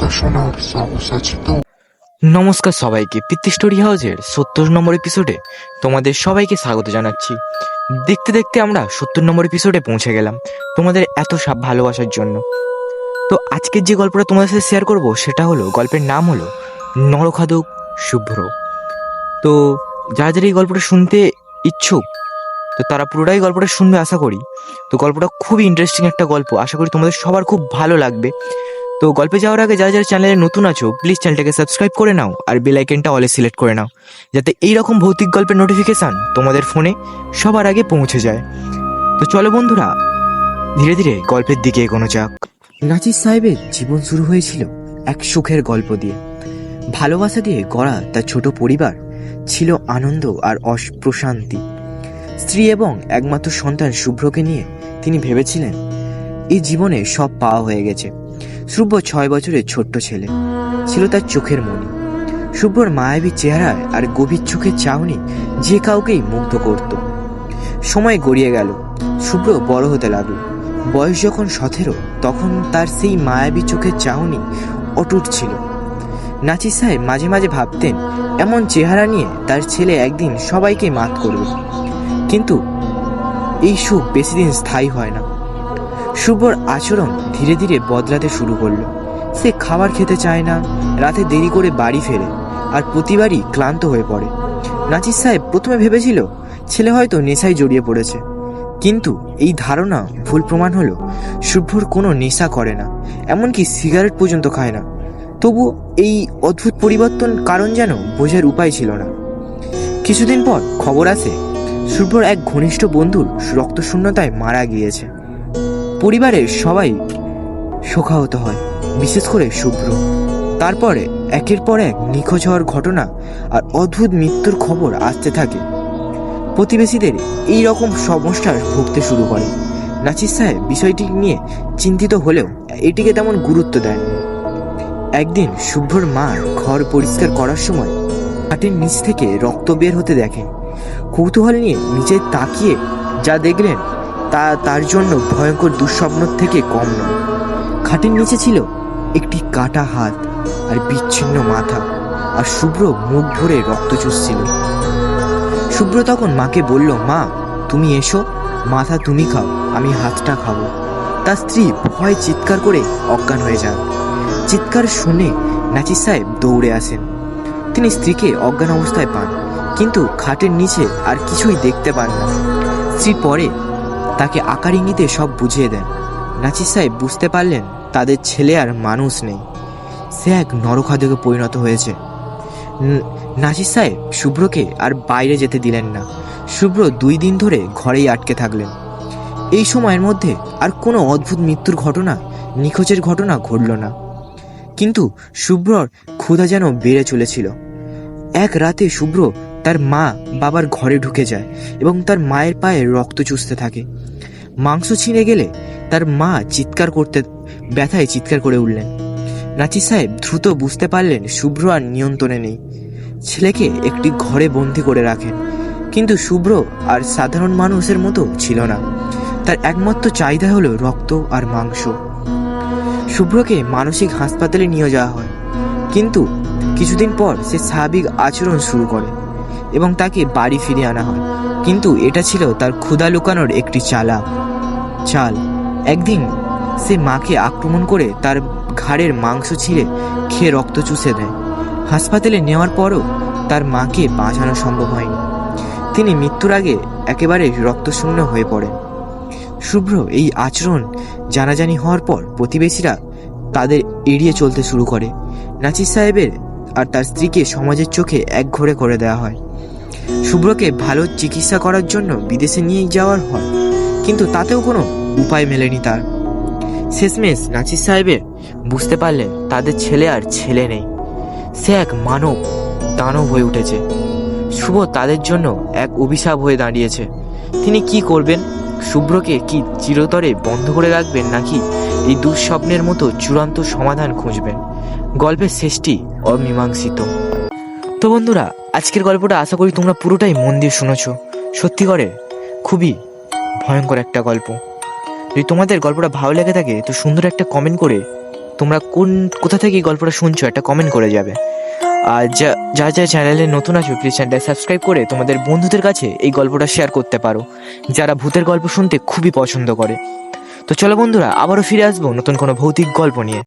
গল্পটা শোনার সাহস আছে তো? নমস্কার সবাইকে, পিতৃ স্টোরি হাউসের ৭০ নম্বর এপিসোডে তোমাদের সবাইকে স্বাগত জানাচ্ছি। দেখতে দেখতে আমরা ৭০ নম্বর এপিসোডে পৌঁছে গেলাম তোমাদের এত ভালোবাসার জন্য। তো আজকের যে গল্পটা তোমাদের সাথে শেয়ার করব সেটা হলো, গল্পের নাম হলো নরখাদক শুভ্র। তো যারা যারা এই গল্পটা শুনতে ইচ্ছুক তো তারা পুরোটাই গল্পটা শুনবে আশা করি। তো গল্পটা খুবই ইন্টারেস্টিং একটা গল্প, আশা করি তোমাদের সবার খুব ভালো লাগবে। তো গল্পে যাওয়ার আগে যারা যারা চ্যানেলে নতুন আছো প্লিজ চ্যানেলটাকে সাবস্ক্রাইব করে নাও আর বেল আইকনটা অলে সিলেক্ট করে নাও, যাতে এইরকম ভৌতিক গল্পের নোটিফিকেশান তোমাদের ফোনে সবার আগে পৌঁছে যায়। তো চলো বন্ধুরা, ধীরে ধীরে গল্পের দিকে এগোনো যাক। নাজির সাহেবের জীবন শুরু হয়েছিল এক সুখের গল্প দিয়ে। ভালোবাসা দিয়ে গড়া তার ছোট পরিবার ছিল আনন্দ আর প্রশান্তি। স্ত্রী এবং একমাত্র সন্তান শুভ্রকে নিয়ে তিনি ভেবেছিলেন এই জীবনে সব পাওয়া হয়ে গেছে। শুভ্র ৬ বছরের ছোট্ট ছেলে ছিল তার চোখের মণি। শুভ্রর মায়াবী চেহারায় আর গভীর চোখের চাহনি যে কাউকেই মুগ্ধ করত। সময় গড়িয়ে গেল, শুভ্র বড় হতে লাগলো। বয়স যখন ১৭ তখন তার সেই মায়াবী চোখের চাহনি অটুট ছিল। নাজির সাহেব মাঝে মাঝে ভাবতেন এমন চেহারা নিয়ে তার ছেলে একদিন সবাইকে মাত করবে। কিন্তু এই সুখ বেশি দিন স্থায়ী হয় না। শুভ্রর আচরণ ধীরে ধীরে বদলাতে শুরু করলো। সে খাবার খেতে চায় না, রাতে দেরি করে বাড়ি ফেরে আর প্রতিবারই ক্লান্ত হয়ে পড়ে। নাজির সাহেব প্রথমে ভেবেছিল ছেলে হয়তো নেশায় জড়িয়ে পড়েছে, কিন্তু এই ধারণা ভুল প্রমাণ হলো। শুভ্রর কোনো নেশা করে না, এমনকি সিগারেট পর্যন্ত খায় না। তবু এই অদ্ভুত পরিবর্তন কারণ যেন বোঝার উপায় ছিল না। কিছুদিন পর খবর আসে শুভ্রর এক ঘনিষ্ঠ বন্ধুর রক্তশূন্যতায় মারা গিয়েছে। পরিবারের সবাই শোকাহত হয়, বিশেষ করে শুভ্র। তারপরে একের পর এক নিখোঁজ হওয়ার ঘটনা আর অদ্ভুত মৃত্যুর খবর আসতে থাকে। প্রতিবেশীদের এই রকম সমস্যার ভুগতে শুরু করে। নাজির সাহেব বিষয়টি নিয়ে চিন্তিত হলেও এটিকে তেমন গুরুত্ব দেন। একদিন শুভ্রর মা ঘর পরিষ্কার করার সময় খাটের নিচ থেকে রক্ত বের হতে দেখেন। কৌতূহল নিয়ে নিচে তাকিয়ে যা দেখলেন তা তার জন্য ভয়ঙ্কর দুঃস্বপ্ন থেকে কম নয়। খাটের নিচে ছিল একটি কাটা হাত আর বিচ্ছিন্ন মাথা, আর শুভ্র মুখ ভরে রক্ত চুষছিল। শুভ্র তখন মাকে বলল, মা তুমি এসো, মাথা তুমি খাও, আমি হাতটা খাবো। তার স্ত্রী ভয় চিৎকার করে অজ্ঞান হয়ে যান। চিৎকার শুনে নাজির সাহেব দৌড়ে আসেন। তিনি স্ত্রীকে অজ্ঞান অবস্থায় পান, কিন্তু খাটের নিচে আর কিছুই দেখতে পান না। স্ত্রী পরে তাকে আকার ইঙ্গিতে সব বুঝিয়ে দেন। নাজির সাহেব বুঝতে পারলেন তাদের ছেলে আর মানুষ নেই, সে এক নরখাদকে পরিণত হয়েছে। নাজির সাহেব শুভ্রকে আর বাইরে যেতে দিলেন না। শুভ্র ২ দিন ধরে ঘরেই আটকে থাকলেন। এই সময়ের মধ্যে আর কোনো অদ্ভুত মৃত্যুর ঘটনা, নিখোঁজের ঘটনা ঘটল না। কিন্তু শুভ্রর ক্ষুধা যেন বেড়ে চলেছিল। এক রাতে শুভ্র তার মা বাবার ঘরে ঢুকে যায় এবং তার মায়ের পায়ে রক্ত চুষতে থাকে। মাংস ছিঁড়ে গেলে তার মা ব্যথায় চিৎকার করে উঠলেন। নাজির সাহেব দ্রুত বুঝতে পারলেন শুভ্র আর নিয়ন্ত্রণে নেই। ছেলেকে একটি ঘরে বন্দি করে রাখেন, কিন্তু শুভ্র আর সাধারণ মানুষের মতো ছিল না। তার একমাত্র চাহিদা হলো রক্ত আর মাংস। শুভ্রকে মানসিক হাসপাতালে নিয়ে যাওয়া হয়, কিন্তু কিছুদিন পর সে স্বাভাবিক আচরণ শুরু করে এবং তাকে বাড়ি ফিরিয়ে আনা হয়। কিন্তু এটা ছিল তার ক্ষুধা লুকানোর একটি চাল। একদিন সে মাকে আক্রমণ করে তার ঘাড়ের মাংস ছিঁড়ে খেয়ে রক্ত চুষে দেয়। হাসপাতালে নেওয়ার পরও তার মাকে বাঁচানো সম্ভব হয়নি। তিনি মৃত্যুর আগে একেবারে রক্তশূন্য হয়ে পড়েন। শুভ্র এই আচরণ জানাজানি হওয়ার পর প্রতিবেশীরা তাদের এড়িয়ে চলতে শুরু করে। নাজির সাহেবের আর তার স্ত্রীকে সমাজের চোখে একঘরে করে দেওয়া হয়। শুভ্রকে ভালো চিকিৎসা করার জন্য বিদেশে নিয়ে যাওয়ার হয়, কিন্তু তাতেও কোনো উপায় মেলেনি তার। শেষমেশ নাজির সাহেবের বুঝতে পারলেন তাদের ছেলে আর ছেলে নেই, সে এক দানব হয়ে উঠেছে। শুভ তাদের জন্য এক অভিশাপ হয়ে দাঁড়িয়েছে। তিনি কি করবেন? শুভ্রকে কি চিরতরে বন্ধ করে রাখবেন, নাকি এই দুঃস্বপ্নের মতো চূড়ান্ত সমাধান খুঁজবেন? গল্পের শেষটি অমীমাংসিত। তো বন্ধুরা, আজকের গল্পটা আশা করি তোমরা পুরোটাই মন দিয়ে শুনেছ। সত্যি করে খুবই ভয়ঙ্কর একটা গল্প। যদি তোমাদের গল্পটা ভালো লেগে থাকে তো সুন্দর একটা কমেন্ট করে তোমরা কোথা থেকে এই গল্পটা শুনছো একটা কমেন্ট করে যাবে। আর যা চ্যানেলে নতুন আছো প্লিজ চ্যানেলটা সাবস্ক্রাইব করে তোমাদের বন্ধুদের কাছে এই গল্পটা শেয়ার করতে পারো, যারা ভূতের গল্প শুনতে খুবই পছন্দ করে। তো চলো বন্ধুরা, আবারও ফিরে আসবো নতুন কোনো ভৌতিক গল্প নিয়ে।